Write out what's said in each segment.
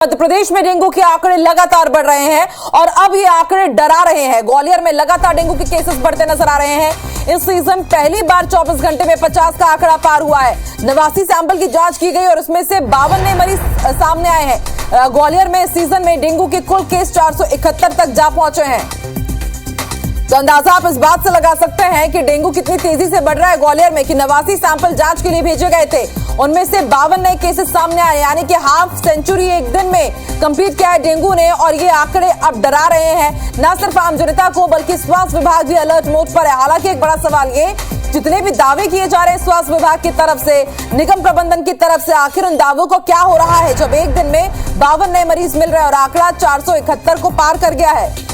मध्य प्रदेश में डेंगू के आंकड़े लगातार बढ़ रहे हैं और अब ये आंकड़े डरा रहे हैं। ग्वालियर में लगातार डेंगू के केसेस बढ़ते नजर आ रहे हैं। इस सीजन पहली बार 24 घंटे में 50 का आंकड़ा पार हुआ है। 89 सैंपल की जांच की गई और उसमें से 52 नए मरीज सामने आए हैं। ग्वालियर में इस सीजन में डेंगू के कुल केस 471 तक जा पहुंचे हैं। तो अंदाजा आप इस बात से लगा सकते हैं कि डेंगू कितनी तेजी से बढ़ रहा है ग्वालियर में कि 89 सैंपल जांच के लिए भेजे गए थे, उनमें से 52 नए केसेस सामने आए, यानी कि हाफ सेंचुरी एक दिन में कंप्लीट किया है डेंगू ने। और ये आंकड़े अब डरा रहे हैं न सिर्फ आम जनता को बल्कि स्वास्थ्य विभाग भी अलर्ट मोड पर है। हालांकि एक बड़ा सवाल ये, जितने भी दावे किए जा रहे हैं स्वास्थ्य विभाग की तरफ से, निगम प्रबंधन की तरफ से, आखिर उन दावों को क्या हो रहा है जब एक दिन में 52 नए मरीज मिल रहे हैं और आंकड़ा 471 को पार कर गया है।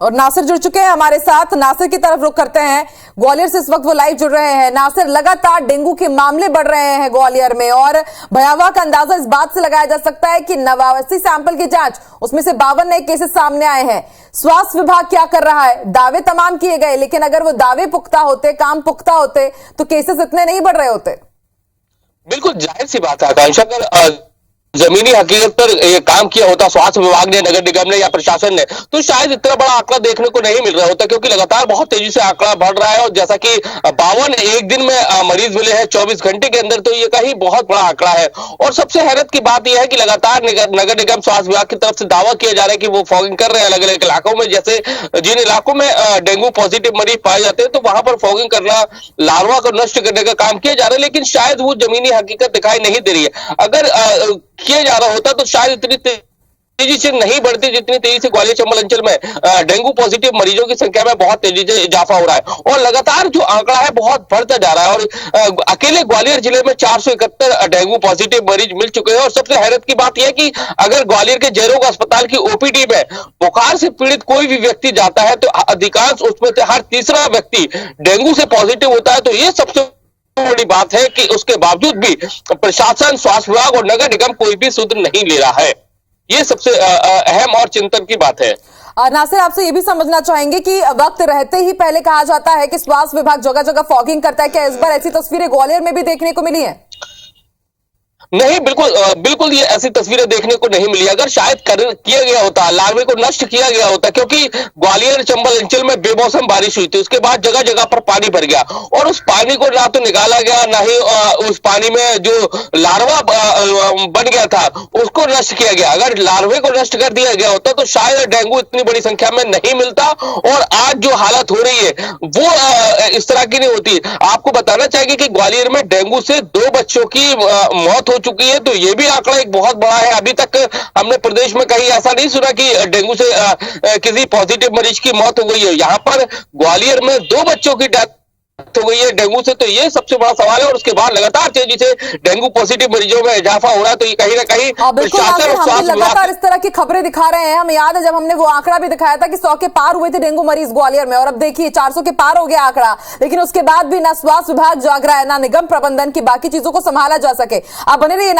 और नासिर जुड़ चुके हैं हमारे साथ, नासिर की तरफ रुख करते हैं। ग्वालियर से इस वक्त वो लाइव जुड़ रहे हैं। नासिर, लगातार डेंगू के मामले बढ़ रहे हैं ग्वालियर में और भयावह का अंदाजा इस बात से लगाया जा सकता है कि 89 सैंपल की जांच, उसमें से 52 नए केसेस सामने आए हैं। स्वास्थ्य विभाग क्या कर रहा है? दावे तमाम किए गए, लेकिन अगर वो दावे पुख्ता होते, काम पुख्ता होते तो केसेस इतने नहीं बढ़ रहे होते। बिल्कुल जाहिर सी बात है आकांक्षा, अगर जमीनी हकीकत पर ये काम किया होता स्वास्थ्य विभाग ने, नगर निगम ने या प्रशासन ने, तो शायद इतना बड़ा आंकड़ा देखने को नहीं मिल रहा होता, क्योंकि लगातार बहुत तेजी से आंकड़ा बढ़ रहा है। और जैसा कि 52 एक दिन में मरीज मिले हैं 24 घंटे के अंदर, तो ये कहीं बहुत बड़ा आंकड़ा है। और सबसे हैरत की बात यह है कि लगातार नगर निगम स्वास्थ्य विभाग की तरफ से दावा किया जा रहा है कि वो फॉगिंग कर रहे हैं अलग अलग इलाकों में। जैसे जिन इलाकों में डेंगू पॉजिटिव मरीज पाए जाते हैं तो वहां पर फॉगिंग करना, लार्वा को नष्ट करने का काम किया जा रहा है, लेकिन शायद वो जमीनी हकीकत दिखाई नहीं दे रही है। अगर किया जा रहा होता तो शायद इतनी तेजी से नहीं बढ़ती जितनी तेजी से ग्वालियर चंबल अंचल में डेंगू पॉजिटिव मरीजों की संख्या में बहुत तेजी से इजाफा हो रहा है। और लगातार जो आंकड़ा है बहुत बढ़ता जा रहा है। और अकेले ग्वालियर जिले में 471 डेंगू पॉजिटिव मरीज मिल चुके हैं। और सबसे हैरत की बात यह है कि अगर ग्वालियर के जयरोग अस्पताल की ओपीडी में बुखार से पीड़ित कोई भी व्यक्ति जाता है तो अधिकांश उसमें से हर तीसरा व्यक्ति डेंगू से पॉजिटिव होता है। तो ये सबसे बड़ी बात है कि उसके बावजूद भी प्रशासन, स्वास्थ्य विभाग और नगर निगम कोई भी सूत्र नहीं ले रहा है। ये सबसे अहम और चिंतन की बात है। नासिर, आपसे ये भी समझना चाहेंगे कि वक्त रहते ही पहले कहा जाता है कि स्वास्थ्य विभाग जगह जगह फॉगिंग करता है, क्या इस बार ऐसी तस्वीरें ग्वालियर में भी देखने को मिली है? नहीं, बिल्कुल ये ऐसी तस्वीरें देखने को नहीं मिली। अगर शायद किया गया होता, लार्वे को नष्ट किया गया होता, क्योंकि ग्वालियर चंबल अंचल में बेमौसम बारिश हुई थी, उसके बाद जगह जगह पर पानी भर गया और उस पानी को ना तो निकाला गया, ना ही उस पानी में जो लार्वा बन गया था उसको नष्ट किया गया। अगर लार्वे को नष्ट कर दिया गया होता तो शायद डेंगू इतनी बड़ी संख्या में नहीं मिलता और आज जो हालत हो रही है वो इस तरह की नहीं होती। आपको बताना चाहिए कि ग्वालियर में डेंगू से 2 बच्चों की मौत हो चुकी है, तो ये भी आंकड़ा एक बहुत बड़ा है। अभी तक हमने प्रदेश में कहीं ऐसा नहीं सुना कि डेंगू से किसी पॉजिटिव मरीज की मौत हो गई है। यहाँ पर ग्वालियर में 2 बच्चों की डेथ हो गई है डेंगू से, तो ये सबसे बड़ा सवाल है। और उसके बाद लगातार तेजी से डेंगू पॉजिटिव मरीजों में इजाफा हो रहा है, तो ये कहीं ना कहीं लगातार इस तरह की खबरें दिखा रहे हैं। हमें याद है जब हमने वो आंकड़ा भी दिखाया था कि 100 के पार हुए थे डेंगू मरीज ग्वालियर में, और अब देखिए 400 के पार हो गया आंकड़ा। लेकिन उसके बाद भी ना स्वास्थ्य विभाग जाग रहा है, ना निगम प्रबंधन की बाकी चीजों को संभाला जा सके। आप बने रहिए।